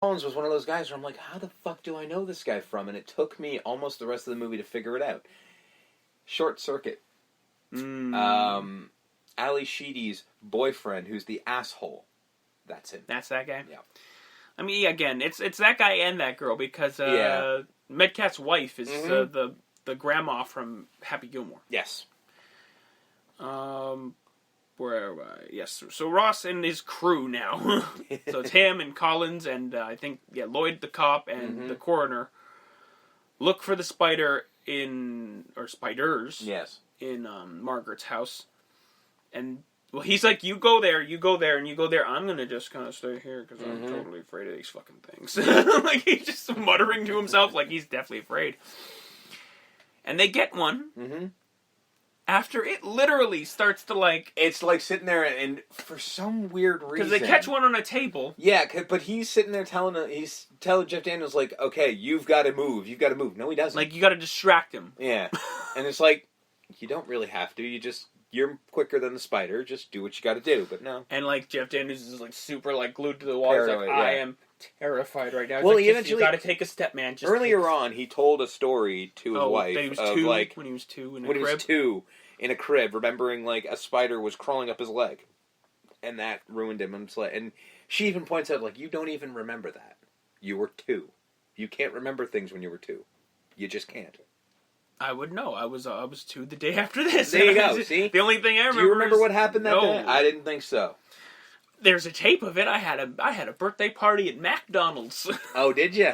Collins was one of those guys where I'm like, how the fuck do I know this guy from? And it took me almost the rest of the movie to figure it out. Short Circuit. Ali Sheedy's boyfriend, who's the asshole. That's him. That's that guy? Yeah. I mean, again, it's that guy and that girl, because Metcalf's wife is the grandma from Happy Gilmore. Yes. Where yes, so Ross and his crew now. So it's him and Collins and I think Lloyd the cop and the coroner look for the spider spiders. Yes. In Margaret's house, and well, he's like, you go there, and you go there. I'm gonna just kind of stay here because I'm totally afraid of these fucking things. Like he's just muttering to himself, like he's definitely afraid. And they get one. After it literally starts to like... It's like sitting there and for some weird reason... Because they catch one on a table. Yeah, but he's sitting there telling Jeff Daniels, like, okay, you've got to move. No, he doesn't. Like, you got to distract him. Yeah. And it's like, you don't really have to. You're quicker than the spider. Just do what you got to do. But no. And, like, Jeff Daniels is, like, super, like, glued to the wall. He's like, I am terrified right now. It's well, like, he eventually... You got to take a step, man. Earlier on, he told a story to his wife. That he was of, two, like, when he was two in a crib. crib. When he was two in a crib, remembering, like, a spider was crawling up his leg. And that ruined him. And she even points out, like, you don't even remember that. You were two. You can't remember things when you were two. You just can't. I would know. I was two the day after this. There you go. See, the only thing I remember. Do you remember what happened that day? I didn't think so. There's a tape of it. I had a birthday party at McDonald's. Oh, did you?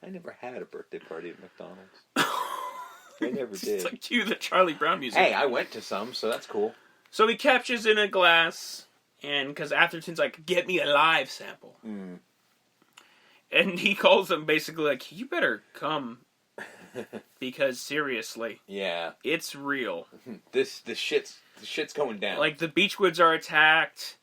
I never had a birthday party at McDonald's. I never did. It's like cue the Charlie Brown music. Hey, I went to some, so that's cool. So he captures in a glass, and because Atherton's like, "Get me a live sample," and he calls him basically like, "You better come." Because seriously, it's real. The shit's going down. Like the Beechwoods are attacked.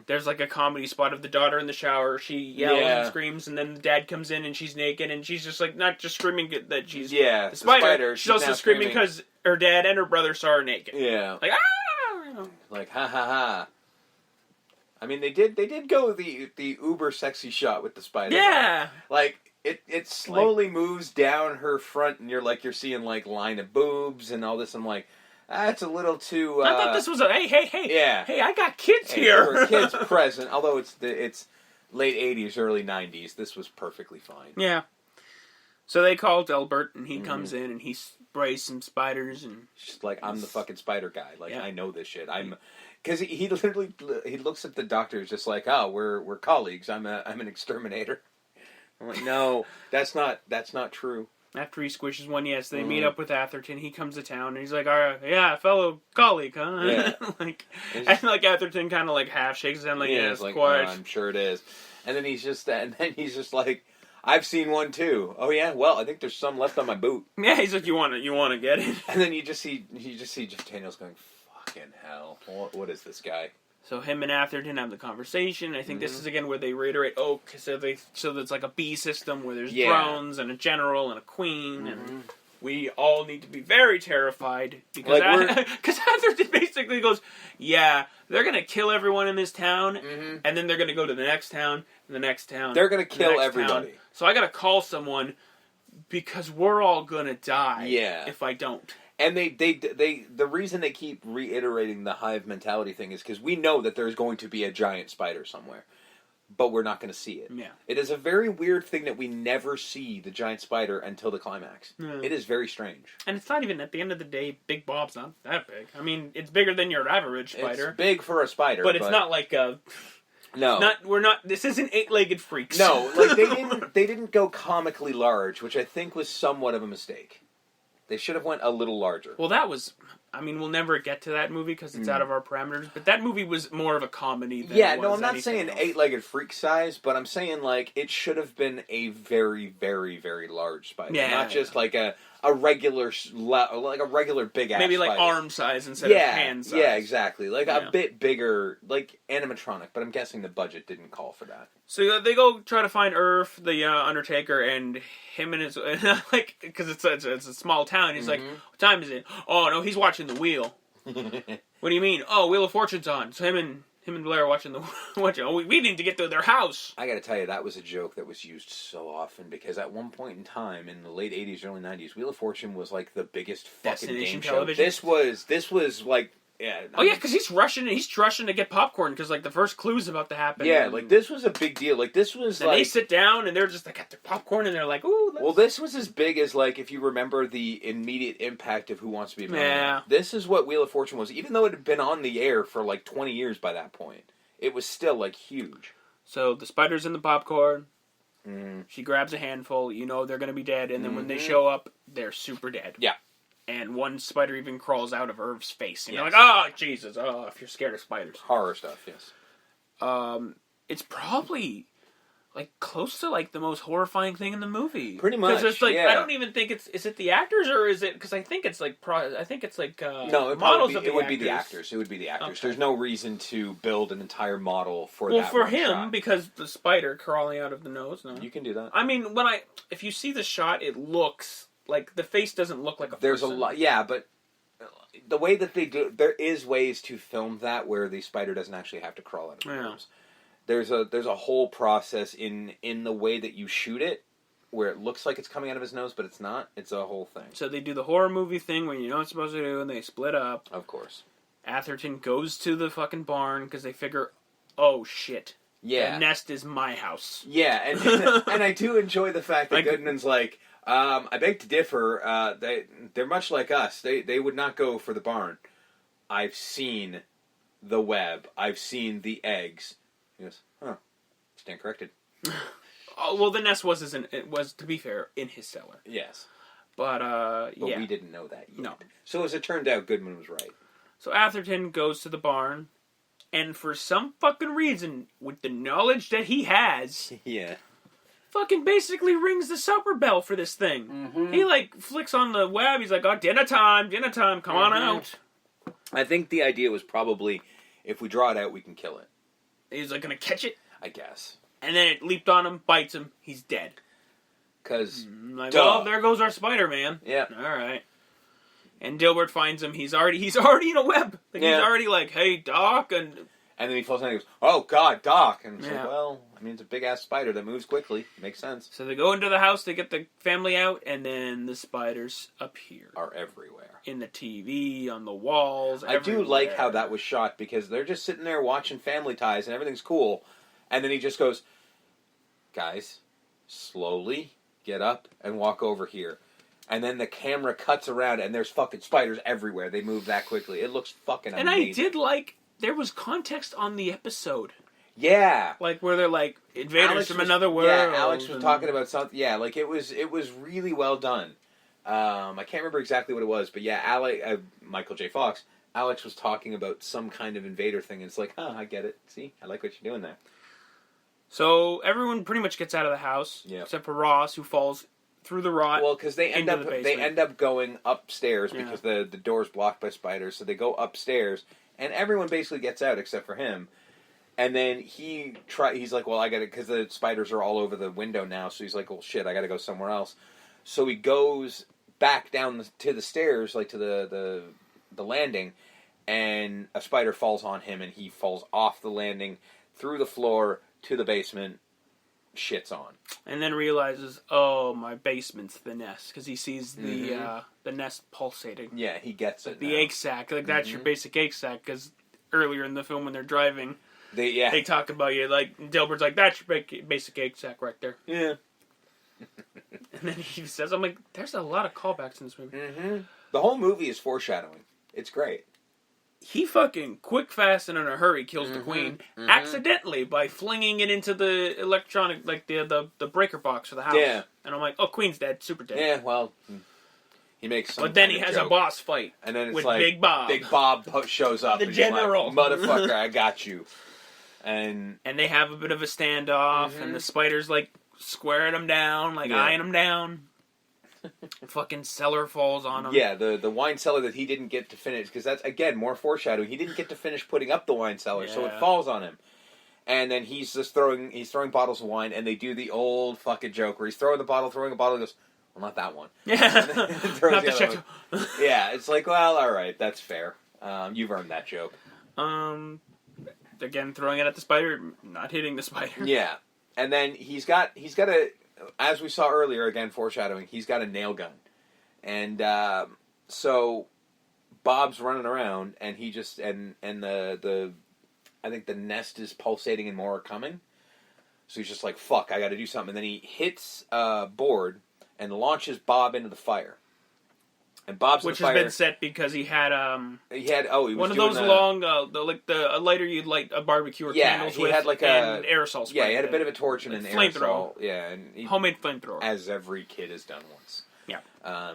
There's like a comedy spot of the daughter in the shower. She yells and screams, and then the dad comes in and she's naked, and she's just like not just screaming that she's the spider. She's also screaming because her dad and her brother saw her naked. Yeah, like like ha ha ha. I mean, they did go the uber sexy shot with the spider. Yeah, like. It slowly moves down her front, and you're seeing like line of boobs and all this. I'm like, that's a little too. I thought this was a hey, I got kids here. There were kids present, although it's late '80s, early '90s. This was perfectly fine. Yeah. So they called Elbert, and he comes in and he sprays some spiders, and just like I'm the fucking spider guy. Like I know this shit. Because he literally looks at the doctor just like, oh, we're colleagues. I'm an exterminator. I'm like, no, that's not true. After he squishes one, yes, they meet up with Atherton. He comes to town, and he's like, all right, yeah, fellow colleague, huh? Yeah. And Atherton kind of like half shakes his head, like, yeah, it's like, quiet. Oh, I'm sure it is. And then he's just like, I've seen one too. Oh yeah, well, I think there's some left on my boot. Yeah, he's like, you want to get it? And then you just see Jeff Daniels going, fucking hell, what is this guy? So him and Atherton have the conversation. I think this is again where they reiterate, so there's like a B system where there's drones and a general and a queen, and we all need to be very terrified because Atherton basically goes, yeah, they're gonna kill everyone in this town, and then they're gonna go to the next town and the next town. They're gonna kill everybody. Town. So I gotta call someone because we're all gonna die. If I don't. And the reason they keep reiterating the hive mentality thing is because we know that there's going to be a giant spider somewhere, but we're not going to see it. Yeah. It is a very weird thing that we never see the giant spider until the climax. It is very strange. And it's not even, at the end of the day, Big Bob's not that big. I mean, it's bigger than your average spider. It's big for a spider. But it's not like a... No. This isn't Eight-Legged Freaks. No, like they didn't go comically large, which I think was somewhat of a mistake. They should have went a little larger. Well, that was... I mean, we'll never get to that movie because it's out of our parameters, but that movie was more of a comedy than it was I'm not saying else. Eight-Legged Freak size, but I'm saying, like, it should have been a very, very, very large spider. Yeah. Not just, like, a regular big-ass spider. Maybe, like, arm size instead of hand size. Yeah, exactly. Like, a bit bigger, like, animatronic, but I'm guessing the budget didn't call for that. So they go try to find Irv, the Undertaker, and him and his... like, because it's a small town. He's like, what time is it? Oh, no, he's watching the wheel. What do you mean? Oh, Wheel of Fortune's on. So him him and Blair watching we need to get to their house. I gotta tell you, that was a joke that was used so often, because at one point in time, in the late 80s, early 90s, Wheel of Fortune was like the biggest fucking game television. show. This was like... Yeah. Because he's rushing to get popcorn, because, like, the first clue's about to happen. Yeah, like, this was a big deal. Like, this was, and they sit down, and they're just, like, got their popcorn, and they're like, ooh, Well, this was as big as, like, if you remember the immediate impact of Who Wants to Be a Millionaire. Yeah. This is what Wheel of Fortune was. Even though it had been on the air for, like, 20 years by that point, it was still, like, huge. So, the spider's in the popcorn. She grabs a handful. You know they're going to be dead. And then when they show up, they're super dead. Yeah. And one spider even crawls out of Irv's face. And you're like, oh, Jesus. Oh, if you're scared of spiders. Horror stuff, yes. It's probably, like, close to, like, the most horrifying thing in the movie. Pretty much, Because it's, like, yeah. I don't even think is it the actors, or is it, because I think it's, like, no, it would be the actors. It would be the actors. Okay. There's no reason to build an entire model for that. Well, for him, shot. Because the spider crawling out of the nose, no. You can do that. I mean, if you see the shot, it looks... Like, the face doesn't look like a person. There's a lot, yeah, but the way that they do, there is ways to film that where the spider doesn't actually have to crawl out of the nose. There's a whole process in the way that you shoot it, where it looks like it's coming out of his nose, but it's not. It's a whole thing. So they do the horror movie thing where you know what it's supposed to do, and they split up. Of course. Atherton goes to the fucking barn, because they figure, oh, shit. Yeah. The nest is my house. Yeah, and I do enjoy the fact that Goodman's like... I beg to differ. They're much like us. They would not go for the barn. I've seen the web. I've seen the eggs. He goes, stand corrected. Oh, well, the nest was, to be fair, in his cellar. Yes. But we didn't know that yet. No. So as it turned out, Goodman was right. So Atherton goes to the barn, and for some fucking reason, with the knowledge that he has... Yeah. Fucking basically rings the supper bell for this thing. He, like, flicks on the web. He's like, oh, dinner time, come on out. I think the idea was probably, if we draw it out, we can kill it. He's, like, gonna catch it. I guess. And then it leaped on him, bites him, he's dead. Because, well, there goes our Spider-Man. Yeah. Alright. And Dilbert finds him, he's already in a web. Like, he's already like, hey, Doc, and then he falls down and he goes, oh, God, Doc. And it's like, well, I mean, it's a big-ass spider that moves quickly. Makes sense. So they go into the house, they get the family out, and then the spiders appear. Are everywhere. In the TV, on the walls, I do like how that was shot, because they're just sitting there watching Family Ties, and everything's cool. And then he just goes, guys, slowly get up and walk over here. And then the camera cuts around, and there's fucking spiders everywhere. They move that quickly. It looks fucking amazing. And I did like... There was context on the episode. Yeah. Like, where they're like, invaders from another world. Yeah, Alex was talking about something. Yeah, like, it was really well done. I can't remember exactly what it was, but yeah, Michael J. Fox, Alex was talking about some kind of invader thing, and it's like, I get it. See? I like what you're doing there. So, everyone pretty much gets out of the house, except for Ross, who falls through the rot. Well, because they end up going upstairs, because the door's blocked by spiders, so they go upstairs, and everyone basically gets out except for him. And then he's like, well, I got to, because the spiders are all over the window now, so he's like, well, shit, I got to go somewhere else. So he goes back down to the stairs, like to the landing, and a spider falls on him, and he falls off the landing, through the floor, to the basement, shits on. And then realizes, oh, my basement's the nest, because he sees the nest pulsating. Yeah, he gets it. The egg sac, like that's your basic egg sac, because earlier in the film when they're driving, they talk about you, like, Dilbert's like, that's your basic egg sac right there. Yeah. And then he says, I'm like, there's a lot of callbacks in this movie. Mm-hmm. The whole movie is foreshadowing. It's great. He fucking quick, fast, and in a hurry kills the queen accidentally by flinging it into the electronic, like the breaker box for the house. Yeah. And I'm like, oh, queen's dead, super dead. Yeah, well, he makes some. But then he has a boss fight. And then it's with like Big Bob. Big Bob shows up. The general. Like, motherfucker, I got you. And they have a bit of a standoff, and the spider's like squaring him down, like eyeing him down. Fucking cellar falls on him. Yeah, the wine cellar that he didn't get to finish, because that's, again, more foreshadowing. He didn't get to finish putting up the wine cellar, so it falls on him. And then he's throwing bottles of wine, and they do the old fucking joke where he's throwing a bottle, and goes, well, not that one. Yeah. Not the shit. Yeah, it's like, well, alright, that's fair. You've earned that joke. again, throwing it at the spider, not hitting the spider. Yeah. And then he's got a, as we saw earlier, again, foreshadowing, he's got a nail gun. And so Bob's running around, and he just, and the I think the nest is pulsating and more are coming. So he's just like, fuck, I gotta do something. And then he hits a board and launches Bob into the fire. And Bob's which in the fire. Has been set because he had he was one of those long a lighter you'd light a barbecue or candles with. He had like an aerosol spray. Yeah, he had a bit of a torch and an aerosol. Yeah, and homemade flamethrower, as every kid has done once. Yeah,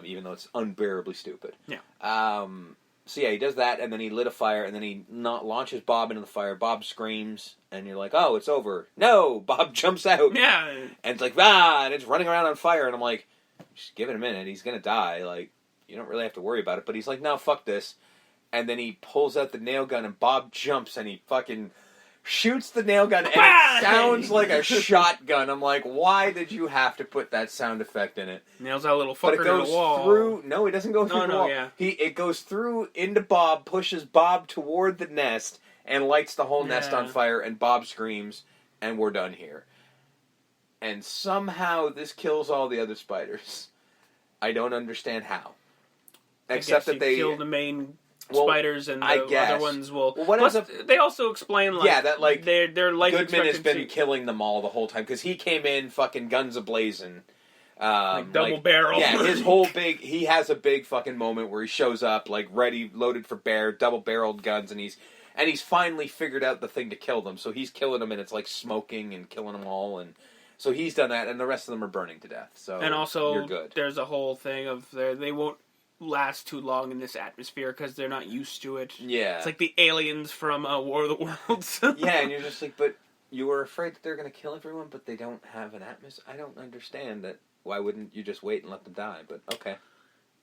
even though it's unbearably stupid. Yeah. So yeah, he does that, and then he lit a fire, and then he launches Bob into the fire. Bob screams, and you're like, "Oh, it's over!" No, Bob jumps out. Yeah, and it's like and it's running around on fire, and I'm like, just give it a minute. He's gonna die. Like, you don't really have to worry about it. But he's like, no, fuck this. And then he pulls out the nail gun, and Bob jumps, and he fucking shoots the nail gun, and it sounds like a shotgun. I'm like, why did you have to put that sound effect in it? Nails that little fucker to the wall. Through. No, it doesn't go through the wall. Yeah. It goes through into Bob, pushes Bob toward the nest, and lights the whole nest on fire, and Bob screams, and we're done here. And somehow this kills all the other spiders. I don't understand how. Except that they kill the main spiders, and the other ones will. Well, plus, they also explain that their life Goodman has been killing them all the whole time because he came in fucking guns ablazing, double barrel. Yeah, he has a big fucking moment where he shows up like ready, loaded for bear, double barreled guns, and he's finally figured out the thing to kill them. So he's killing them, and it's like smoking and killing them all, and so he's done that, and the rest of them are burning to death. So and also you're good. There's a whole thing of they won't last too long in this atmosphere because they're not used to it. Yeah. It's like the aliens from War of the Worlds. Yeah, and you're just like, but you were afraid that they're going to kill everyone, but they don't have an atmosphere? I don't understand that. Why wouldn't you just wait and let them die? But okay.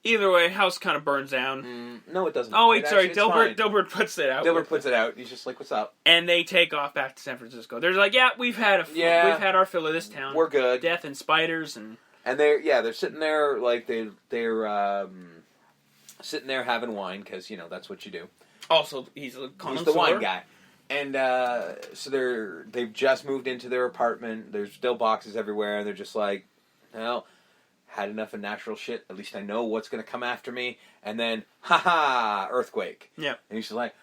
Either way, house kind of burns down. No, it doesn't. Oh, wait, sorry. Dilbert puts it out. Dilbert puts it out. He's just like, what's up? And they take off back to San Francisco. They're like, yeah, we've had our fill of this town. We're good. Death and spiders and they're sitting there like they're sitting there having wine because that's what you do. Also, he's the wine guy, and so they've just moved into their apartment. There's still boxes everywhere, and they're just like, well, had enough of natural shit. At least I know what's going to come after me. And then, earthquake. Yeah. And he's just like,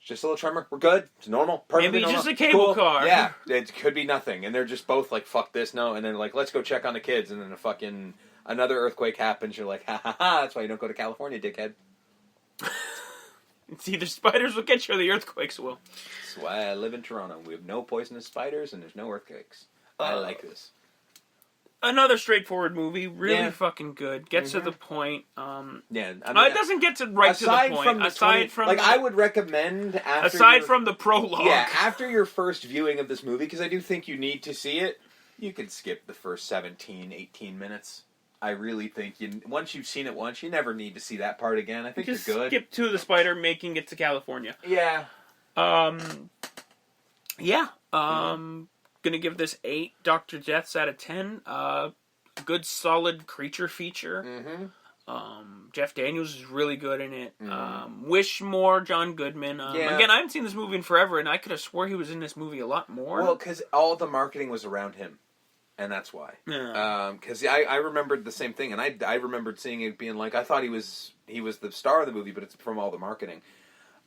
it's just a little tremor. We're good. It's normal. Perfectly normal. Maybe just a cable car. Yeah. It could be nothing. And they're just both like, fuck this, no. And then like, let's go check on the kids. And then another earthquake happens. You're like, that's why you don't go to California, dickhead. It's either spiders will get you or the earthquakes will. That's why I live in Toronto. We have no poisonous spiders and there's no earthquakes. I like this. Another straightforward movie, really fucking good. Gets to the point. It doesn't get to to the point. I would recommend from the prologue. Yeah, after your first viewing of this movie, because I do think you need to see it, you can skip the first 17, 18 minutes. I really think once you've seen it once, you never need to see that part again. I think you're good. Skip to the spider making it to California. Yeah. Gonna give this 8 Dr. Deaths out of 10. Good solid creature feature. Mm-hmm. Jeff Daniels is really good in it. Mm-hmm. Wish more John Goodman. Again, I haven't seen this movie in forever, and I could have swore he was in this movie a lot more. Well, because all the marketing was around him, and that's why. Because I remembered the same thing, and I remembered seeing it being like, I thought he was the star of the movie, but it's from all the marketing.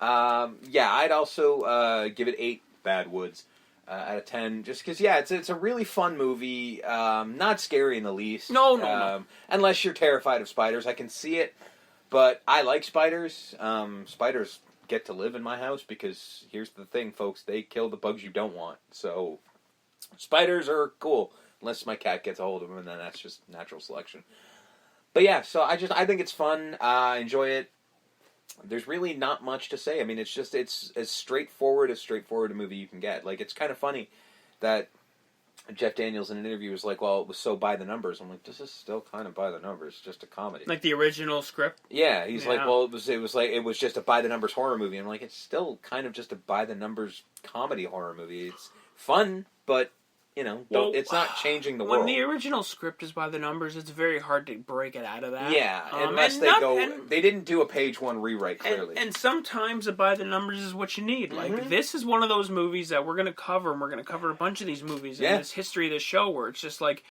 I'd also give it 8 Bad Woods. Out of 10, just because, it's a really fun movie, not scary in the least. No. Unless you're terrified of spiders, I can see it, but I like spiders. Spiders get to live in my house because, here's the thing, folks, they kill the bugs you don't want, so spiders are cool, unless my cat gets a hold of them, and then that's just natural selection. But yeah, so I think it's fun, enjoy it. There's really not much to say. I mean, it's as straightforward a movie you can get. Like, it's kind of funny that Jeff Daniels in an interview was like, well, it was so by the numbers. I'm like, this is still kind of by the numbers, just a comedy. Like the original script? Yeah, he's like, well, it was just a by the numbers horror movie. I'm like, it's still kind of just a by the numbers comedy horror movie. It's fun, but it's not changing the world. When the original script is by the numbers, it's very hard to break it out of that. Yeah, unless they didn't do a page one rewrite clearly. And sometimes a by the numbers is what you need. Like, this is one of those movies that we're going to cover, and we're going to cover a bunch of these movies in this history of this show where it's just like,